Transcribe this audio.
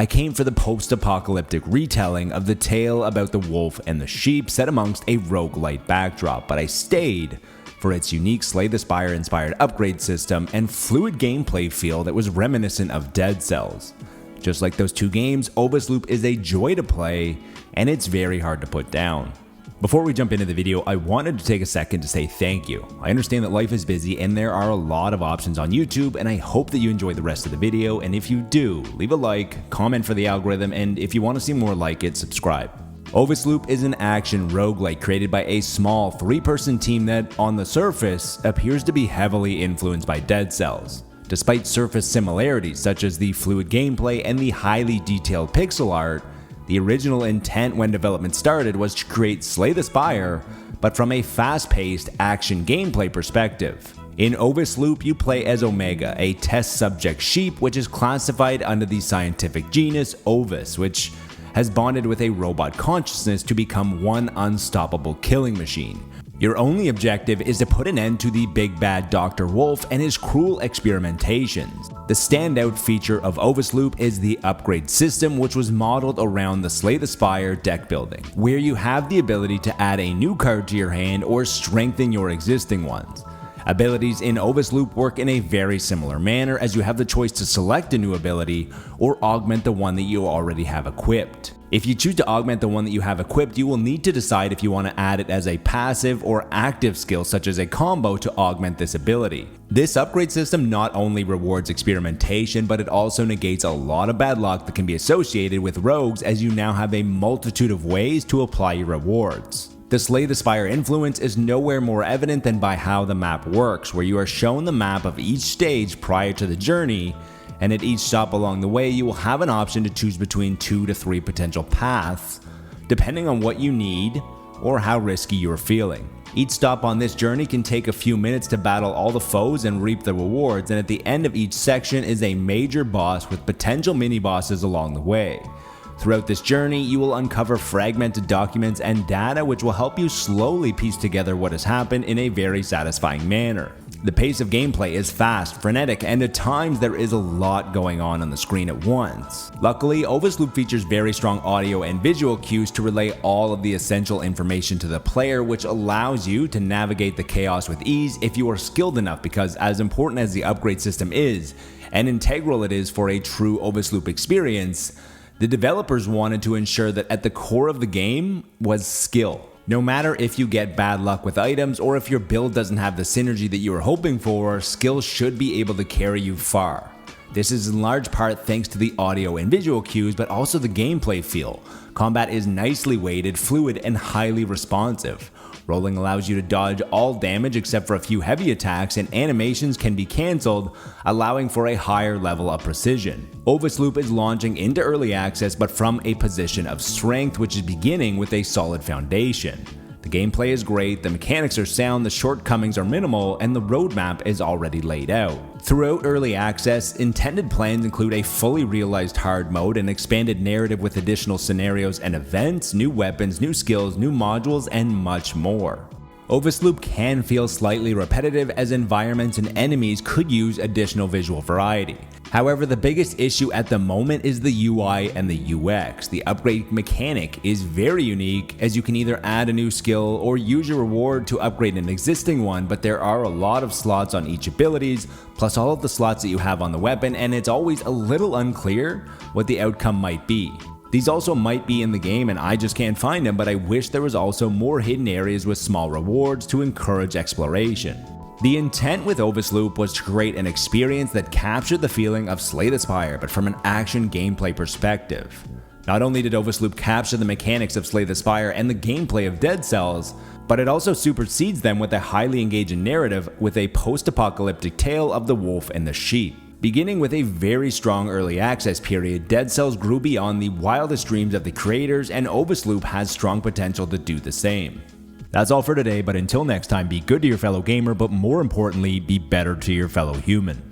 I came for the post-apocalyptic retelling of the tale about the wolf and the sheep set amongst a roguelite backdrop, but I stayed for its unique Slay the Spire inspired upgrade system and fluid gameplay feel that was reminiscent of Dead Cells. Just like those two games, Ovis Loop is a joy to play, and it's very hard to put down. Before we jump into the video, I wanted to take a second to say thank you. I understand that life is busy and there are a lot of options on YouTube, and I hope that you enjoy the rest of the video, and if you do, leave a like, comment for the algorithm, and if you want to see more like it, subscribe. Ovis Loop is an action roguelite created by a small 3-person team that, on the surface, appears to be heavily influenced by Dead Cells. Despite surface similarities such as the fluid gameplay and the highly detailed pixel art, the original intent when development started was to create Slay the Spire, but from a fast-paced action gameplay perspective. In Ovis Loop, you play as Omega, a test subject sheep which is classified under the scientific genus Ovis, which has bonded with a robot consciousness to become one unstoppable killing machine. Your only objective is to put an end to the big bad Dr. Wolf and his cruel experimentations. The standout feature of Ovis Loop is the upgrade system, which was modeled around the Slay the Spire deck building, where you have the ability to add a new card to your hand or strengthen your existing ones. Abilities in Ovis Loop work in a very similar manner, as you have the choice to select a new ability or augment the one that you already have equipped. If you choose to augment the one that you have equipped, you will need to decide if you want to add it as a passive or active skill such as a combo to augment this ability. This upgrade system not only rewards experimentation, but it also negates a lot of bad luck that can be associated with rogues, as you now have a multitude of ways to apply your rewards. The Slay the Spire influence is nowhere more evident than by how the map works, where you are shown the map of each stage prior to the journey, and at each stop along the way you will have an option to choose between 2 to 3 potential paths, depending on what you need or how risky you are feeling. Each stop on this journey can take a few minutes to battle all the foes and reap the rewards, and at the end of each section is a major boss with potential mini-bosses along the way. Throughout this journey, you will uncover fragmented documents and data which will help you slowly piece together what has happened in a very satisfying manner. The pace of gameplay is fast, frenetic, and at times there is a lot going on the screen at once. Luckily, Ovis Loop features very strong audio and visual cues to relay all of the essential information to the player, which allows you to navigate the chaos with ease if you are skilled enough, because as important as the upgrade system is, and integral it is for a true Ovis Loop experience, the developers wanted to ensure that at the core of the game was skill. No matter if you get bad luck with items or if your build doesn't have the synergy that you were hoping for, skill should be able to carry you far. This is in large part thanks to the audio and visual cues, but also the gameplay feel. Combat is nicely weighted, fluid, and highly responsive. Rolling allows you to dodge all damage except for a few heavy attacks, and animations can be cancelled, allowing for a higher level of precision. Ovis Loop is launching into early access, but from a position of strength, which is beginning with a solid foundation. The gameplay is great, the mechanics are sound, the shortcomings are minimal, and the roadmap is already laid out. Throughout early access, intended plans include a fully realized hard mode, an expanded narrative with additional scenarios and events, new weapons, new skills, new modules, and much more. Ovis Loop can feel slightly repetitive, as environments and enemies could use additional visual variety. However, the biggest issue at the moment is the UI and the UX. The upgrade mechanic is very unique, as you can either add a new skill or use your reward to upgrade an existing one, but there are a lot of slots on each abilities, plus all of the slots that you have on the weapon, and it's always a little unclear what the outcome might be. These also might be in the game and I just can't find them, but I wish there was also more hidden areas with small rewards to encourage exploration. The intent with Ovis Loop was to create an experience that captured the feeling of Slay the Spire, but from an action gameplay perspective. Not only did Ovis Loop capture the mechanics of Slay the Spire and the gameplay of Dead Cells, but it also supersedes them with a highly engaging narrative with a post-apocalyptic tale of the wolf and the sheep. Beginning with a very strong early access period, Dead Cells grew beyond the wildest dreams of the creators, and Ovis Loop has strong potential to do the same. That's all for today, but until next time, be good to your fellow gamer, but more importantly, be better to your fellow human.